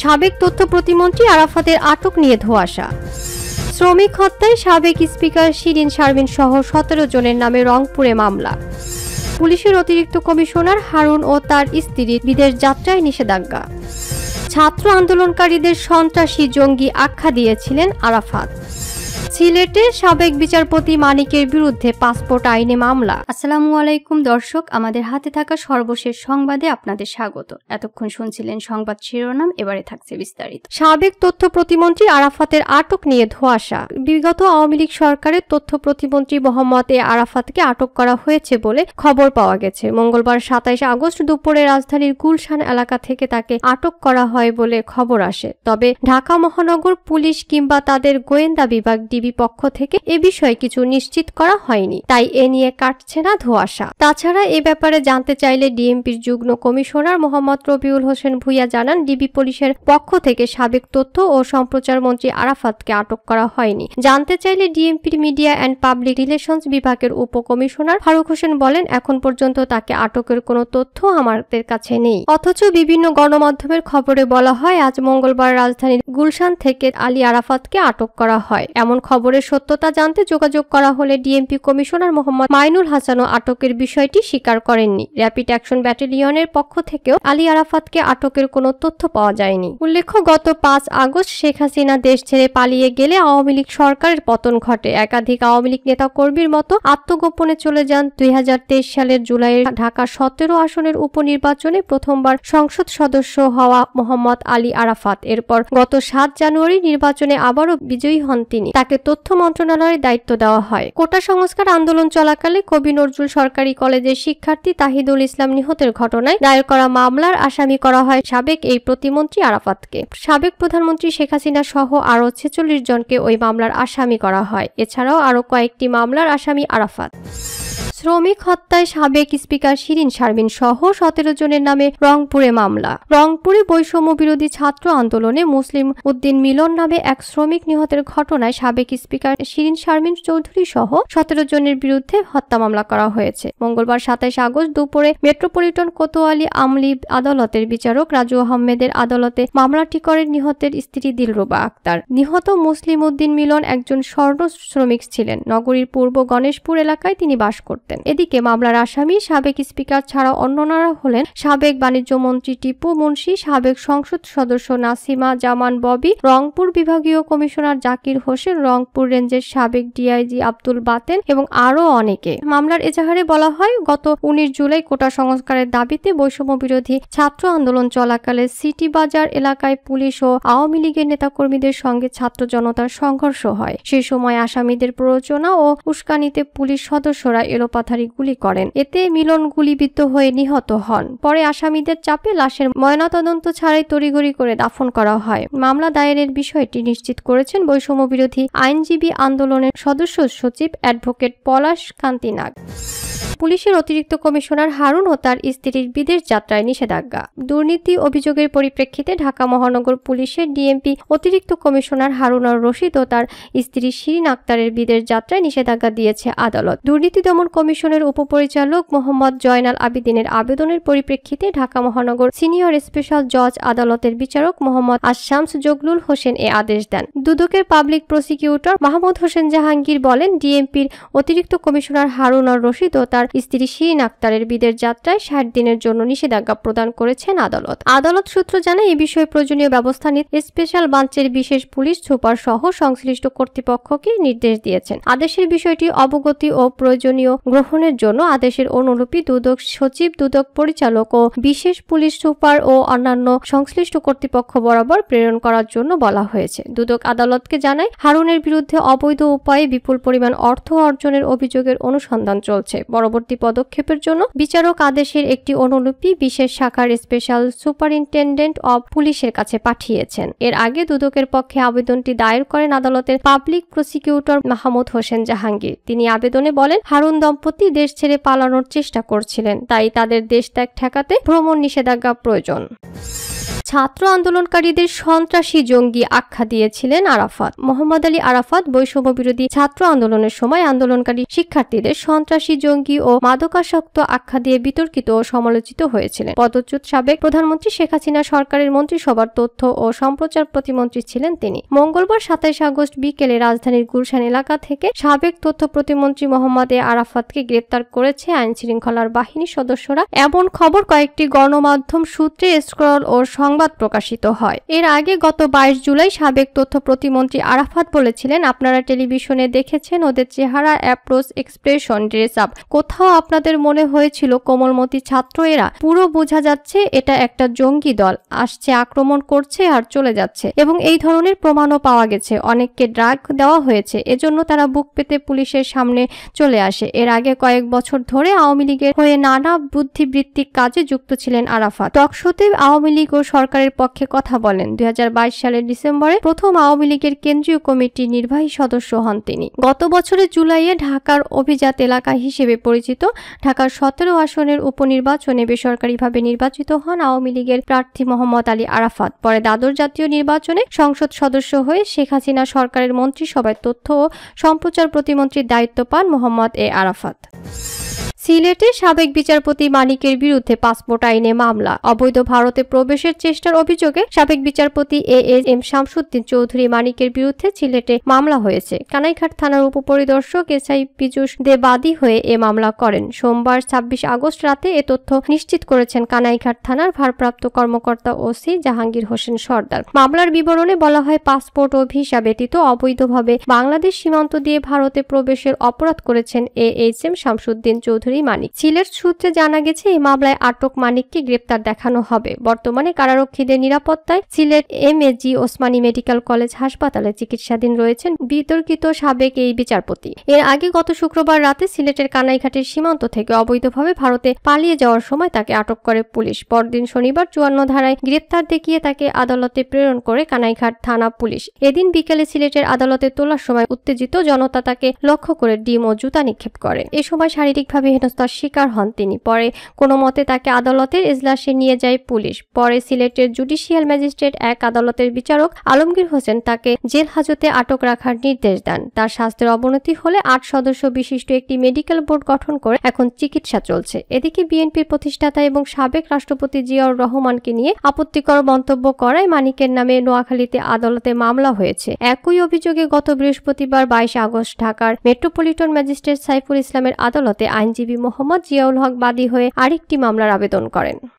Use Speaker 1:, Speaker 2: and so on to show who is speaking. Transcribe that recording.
Speaker 1: সাবেক তথ্য প্রতিমন্ত্রী আরাফাতের আটক নিয়ে ধোঁয়াশা। শ্রমিক হত্যায় সাবেক স্পিকার শিরিন শারমিন সহ 17 জনের নামে রংপুরে মামলা। পুলিশের অতিরিক্ত কমিশনার হারুন ও তার স্ত্রীর বিদেশ যাত্রায় নিষেধাজ্ঞা। ছাত্র আন্দোলনকারীদের সন্ত্রাসী জঙ্গি আখ্যা দিয়েছিলেন আরাফাত। সিলেটে সাবেক বিচারপতি মানিকের বিরুদ্ধে পাসপোর্ট আইনে মামলা। আসসালামু আলাইকুম দর্শক, আমাদের হাতে থাকা সর্বশেষ সংবাদে আপনাদের স্বাগত। এতক্ষণ শুনছিলেন সংবাদ শিরোনাম, এবারে থাকছে বিস্তারিত। সাবেক তথ্য প্রতিমন্ত্রী আরাফাতের আটক নিয়ে ধোঁয়াশা। বিগত আওয়ামী লীগ সরকারের তথ্য প্রতিমন্ত্রী মোহাম্মদ আরাফাতকে আটক করা হয়েছে বলে খবর পাওয়া গেছে। মঙ্গলবার 27 আগস্ট দুপুরে রাজধানীর গুলশান এলাকা থেকে তাকে আটক করা হয় বলে খবর আসে। তবে ঢাকা মহানগর পুলিশ কিংবা তাদের গোয়েন্দা বিভাগ ডিবি পক্ষ থেকে এ বিষয়ে কিছু নিশ্চিত করা হয়নি, তাই এ নিয়ে কাটছে না ধোঁয়াশা। তাছাড়া এ ব্যাপারে জানতে চাইলে ডিএমপির যুগ্ম কমিশনার মোহাম্মদ রবিউল হোসেন ভূঁইয়া জানান, ডিবি পুলিশের পক্ষ থেকে সাবেক তথ্য ও সম্প্রচার মন্ত্রী আরাফাতকে আটক করা হয়নি। জানতে চাইলে ডিএমপির মিডিয়া অ্যান্ড পাবলিক রিলেশনস বিভাগের উপকমিশনার ফারুক হোসেন বলেন, এখন পর্যন্ত তাকে আটকের কোনো তথ্য আমাদের কাছে নেই। অথচ বিভিন্ন গণমাধ্যমের খবরে বলা হয়, আজ মঙ্গলবার রাজধানীর গুলশান থেকে আলী আরাফাতকে আটক করা হয়। এমন খবরের সত্যতা জানতে যোগাযোগ করা হলে ডিএমপি কমিশনার মোহাম্মদ মাইনুল হাসানও আটকের বিষয়টি স্বীকার করেননি। র্যাপিড অ্যাকশন ব্যাটালিয়নের পক্ষ থেকেও আলী আরাফাতকে আটকের কোনো তথ্য পাওয়া যায়নি। উল্লেখ্য, গত 5 আগস্ট শেখ হাসিনা দেশ ছেড়ে পালিয়ে গেলে আওয়ামী লীগ সরকারের পতন ঘটে। একাধিক আওয়ামী লীগ নেতাকর্মীর মতো আত্মগোপনে চলে যান 2023 সালের জুলাইয়ে ঢাকা 17 আসনের উপনির্বাচনে প্রথমবার সংসদ সদস্য হওয়া মোহাম্মদ আলী আরাফাত। এরপর গত 7 জানুয়ারি নির্বাচনে আবারও বিজয়ী হন তিনি। তাকে তথ্য মন্ত্রণালয়ের দায়িত্ব দেওয়া হয়। কোটা সংস্কার আন্দোলন চলাকালে কবি নজরুল সরকারি কলেজের শিক্ষার্থী তাহিদুল ইসলাম নিহতের ঘটনায় দায়ের করা মামলার আসামি করা হয় সাবেক এই প্রতিমন্ত্রী আরাফাতকে। সাবেক প্রধানমন্ত্রী শেখ হাসিনা সহ আরও 46 জনকে ওই মামলার আসামি করা হয়। এছাড়াও আরও কয়েকটি মামলার আসামি আরাফাত। শ্রমিক হত্যায় সাবেক স্পিকার শিরিন শারমিন সহ 17 জনের নামে রংপুরে মামলা। রংপুরে বৈষম্য বিরোধী ছাত্র আন্দোলনে মুসলিম উদ্দিন মিলন নামে এক শ্রমিক নিহতের ঘটনায় সাবেক স্পিকার শিরিন শারমিন চৌধুরী সহ 17 জনের বিরুদ্ধে হত্যা মামলা করা হয়েছে। মঙ্গলবার 27 আগস্ট দুপুরে মেট্রোপলিটন কোতোয়ালি আমলি আদালতের বিচারক রাজু আহমেদের আদালতে মামলাটি করেন নিহতের স্ত্রী দিলরুবা আক্তার। নিহত মুসলিম উদ্দিন মিলন একজন স্বর্ণ শ্রমিক ছিলেন। নগরীর পূর্ব গণেশপুর এলাকায় তিনি বাস করতেন। এদিকে মামলার আসামি সাবেক স্পিকার ছাড়া অন্যরা হলেন সাবেক বাণিজ্য মন্ত্রী টিপু মুন্সি, সাবেক সংসদ সদস্য নাসিমা জামান ববি, রংপুর বিভাগীয় কমিশনার জাকির হোসেন, রংপুর রেঞ্জের সাবেক ডিআইজি আব্দুল বাতেন এবং আরও অনেকে। মামলার এজাহারে বলা হয়, গত 19 জুলাই কোটা সংস্কারের দাবিতে বৈষম্য বিরোধী ছাত্র আন্দোলন চলাকালে সিটি বাজার এলাকায় পুলিশ ও আওয়ামী লীগের নেতাকর্মীদের সঙ্গে ছাত্র জনতার সংঘর্ষ হয়। সেই সময় আসামিদের প্ররোচনা ও উস্কানিতে পুলিশ সদস্যরা এলোপাথারি গুলি করেন। এতে মিলন গুলিবিদ্ধ হয়ে নিহত হন। পরে আসামিদের চাপে লাশের ময়নাতদন্ত ছাড়াই তড়িঘড়ি করে দাফন করা হয়। মামলা দায়েরের বিষয়টি নিশ্চিত করেছেন বৈষম্য বিরোধী আইনজীবী আন্দোলনের সদস্য সচিব অ্যাডভোকেট পলাশ কান্তি নাগ। পুলিশের অতিরিক্ত কমিশনার হারুন ও তার স্ত্রীর বিদেশ যাত্রায় নিষেধাজ্ঞা। দুর্নীতি অভিযোগের পরিপ্রেক্ষিতে ঢাকা মহানগর পুলিশের ডিএমপি অতিরিক্ত কমিশনার হারুন আর রশিদ ও তার স্ত্রী শিরিন আক্তারের বিদেশ যাত্রায় নিষেধাজ্ঞা দিয়েছে আদালত। দুর্নীতি দমন কমিশনের উপপরিচালক মোহাম্মদ জয়নাল আবেদিনের আবেদনের পরিপ্রেক্ষিতে ঢাকা মহানগর সিনিয়র স্পেশাল জজ আদালতের বিচারক মোহাম্মদ আশামস জগলুল হোসেন এ আদেশ দেন। দুদকের পাবলিক প্রসিকিউটর মাহমুদ হোসেন জাহাঙ্গীর বলেন, ডিএমপির অতিরিক্ত কমিশনার হারুন আর রশিদ ও তার স্ত্রী শিরিন আক্তারের বিদেশ যাত্রায় 60 দিনের জন্য নিষেধাজ্ঞা প্রদান করেছেন আদালত। আদালত সূত্র জানায়, এই বিষয়ে প্রয়োজনীয় ব্যবস্থা নিতে স্পেশাল ব্রাঞ্চের বিশেষ পুলিশ সুপার সহ সংশ্লিষ্ট কর্তৃপক্ষকে নির্দেশ দিয়েছেন। আদেশের বিষয়টি অবগতি ও প্রয়োজনীয় গ্রহণের জন্য আদেশের অনুলিপি দুদক সচিব, দুদক পরিচালক ও বিশেষ পুলিশ সুপার ও অন্যান্য সংশ্লিষ্ট কর্তৃপক্ষ বরাবর প্রেরণ করার জন্য বলা হয়েছে। দুদক আদালতকে জানায়, হারুনের বিরুদ্ধে অবৈধ উপায়ে বিপুল পরিমাণ অর্থ অর্জনের অভিযোগের অনুসন্ধান চলছে। পরবর্তী পদক্ষেপের জন্য বিচারক আদেশের একটি অনুলিপি বিশেষ শাখার স্পেশাল সুপারিনটেন্ডেন্ট অব পুলিশের কাছে পাঠিয়েছেন। এর আগে দুদকের পক্ষে আবেদনটি দায়ের করেন আদালতের পাবলিক প্রসিকিউটর মাহমুদ হোসেন জাহাঙ্গীর। তিনি আবেদনে বলেন, হারুন দম্পতি দেশ ছেড়ে পালানোর চেষ্টা করছিলেন, তাই তাদের দেশ ত্যাগ ঠেকাতে ভ্রমণ নিষেধাজ্ঞা প্রয়োজন। ছাত্র আন্দোলনকারীদের সন্ত্রাসী জঙ্গি আখ্যা দিয়েছিলেন আরাফাত। মোহাম্মদ আলী আরাফাত বৈষম্য বিরোধী ছাত্র আন্দোলনের সময় আন্দোলনকারী শিক্ষার্থীদের সন্ত্রাসী জঙ্গি ও মাদকাসক্ত আখ্যা দিয়ে বিতর্কিত ও সমালোচিত হয়েছিলেন। পদচ্যুত সাবেক প্রধানমন্ত্রী শেখ হাসিনা সরকারের মন্ত্রিসভার তথ্য ও সম্প্রচার প্রতিমন্ত্রী ছিলেন তিনি। মঙ্গলবার 27 আগস্ট বিকেলে রাজধানীর গুলশান এলাকা থেকে সাবেক তথ্য প্রতিমন্ত্রী মোহাম্মদ আরাফাতকে গ্রেপ্তার করেছে আইনশৃঙ্খলার বাহিনীর সদস্যরা, এমন খবর কয়েকটি গণমাধ্যম সূত্রে স্ক্রল ও সংবাদ প্রকাশিত হয়। এর আগে গত 22 জুলাই সাবেক তথ্য প্রতিমন্ত্রী আরাফাত বলেছিলেন, আপনারা টেলিভিশনে দেখেছেন ওদের চেহারা, অ্যাপ্রোচ, এক্সপ্রেশন, ড্রেস আপ, কোথাও আপনাদের মনে হয়েছিল কোমলমতি ছাত্র এরা? পুরো বোঝা যাচ্ছে এটা একটা জঙ্গি দল আসছে, আক্রমণ করছে আর চলে যাচ্ছে, এবং এই ধরনের প্রমাণও পাওয়া গেছে। অনেককে ড্রাগ দেওয়া হয়েছে, এজন্য তারা বুক পেতে পুলিশের সামনে চলে আসে। এর আগে কয়েক বছর ধরে আওয়ামী লীগের হয়ে নানা বুদ্ধিবৃত্তিক কাজে যুক্ত ছিলেন আরাফাত। টকশোতে আওয়ামী লীগ ও সরকারের পক্ষে কথা বলেন। 2022 সালের ডিসেম্বরে প্রথম আওয়ামী লীগের কেন্দ্রীয় কমিটির নির্বাহী সদস্য হন তিনি। গত বছরের জুলাইয়ে ঢাকার অভিজাত এলাকা হিসেবে পরিচিত ঢাকার 17 আসনের উপনির্বাচনে বেসরকারিভাবে নির্বাচিত হন আওয়ামী লীগের প্রার্থী মোহাম্মদ আলী আরাফাত। পরে দ্বাদশ জাতীয় নির্বাচনে সংসদ সদস্য হয়ে শেখ হাসিনা সরকারের মন্ত্রিসভায় তথ্য ও সম্প্রচার প্রতিমন্ত্রীর দায়িত্ব পান মোহাম্মদ আরাফাত। সিলেটে সাবেক বিচারপতি মানিকের বিরুদ্ধে পাসপোর্ট আইনে মামলা। অবৈধ ভারতে প্রবেশের চেষ্টার অভিযোগে সাবেক বিচারপতি এম শামসুদ্দিন চৌধুরী মানিকের বিরুদ্ধে সিলেটে মামলা হয়েছে। কানাইঘাট থানার উপপরিদর্শক এসআই পীযূষ দে বাদী হয়ে এ মামলা করেন। সোমবার 26 আগস্ট রাতে এ তথ্য নিশ্চিত করেছেন কানাইঘাট থানার ভারপ্রাপ্ত কর্মকর্তা ওসি জাহাঙ্গীর হোসেন সর্দার। মামলার বিবরণে বলা হয়, পাসপোর্ট ও ভিসা ব্যতীত অবৈধভাবে বাংলাদেশ সীমান্ত দিয়ে ভারতে প্রবেশের অপরাধ করেছেন এম শামসুদ্দিন চৌধুরী মানিক। সিলেট সূত্রে জানা গেছে, এই মামলায় আটক মানিককে গ্রেপ্তার দেখানো হবে। বর্তমানে কারারক্ষীদের নিরাপত্তায় Sylhet MAG Osmani medical college হাসপাতালে চিকিৎসাধীন রয়েছেন বিতর্কিত সাবেক এই বিচারপতি। এর আগে গত শুক্রবার রাতে সিলেটের কানাইঘাটের সীমান্ত থেকে অবৈধভাবে ভারতে পালিয়ে যাওয়ার সময় তাকে আটক করে পুলিশ। পরদিন শনিবার 54 ধারায় গ্রেপ্তার দেখিয়ে তাকে আদালতে প্রেরণ করে কানাইঘাট থানা পুলিশ। এদিন বিকেলে সিলেটের আদালতে তোলার সময় উত্তেজিত জনতা তাকে লক্ষ্য করে ডিম ও জুতা নিক্ষেপ করে। এ সময় শারীরিকভাবে হেনস্থার শিকার হন তিনি। পরে কোনো মতে তাকে আদালতের এজলাসে নিয়ে যায় পুলিশ। পরে সিলেটের জুডিশিয়াল ম্যাজিস্ট্রেট 1 আদালতের বিচারক আলমগীর হোসেন তাকে জেল হাজতে আটক রাখার নির্দেশ দেন। তার স্বাস্থ্যের অবনতি হলে 8 সদস্য বিশিষ্ট একটি মেডিকেল বোর্ড গঠন করে এখন চিকিৎসা চলছে। এদিকে বিএনপির প্রতিষ্ঠাতা এবং সাবেক রাষ্ট্রপতি জিয়াউর রহমানকে নিয়ে আপত্তিকর মন্তব্য করায় মানিকের নামে নোয়াখালীতে আদালতে মামলা হয়েছে। একই অভিযোগে গত বৃহস্পতিবার 22 আগস্ট ঢাকার মেট্রোপলিটন ম্যাজিস্ট্রেট সাইফুল ইসলামের আদালতে আইনজীবী মোহাম্মদ জিয়াউল হক বাদী হয়ে আরেকটি মামলার আবেদন করেন।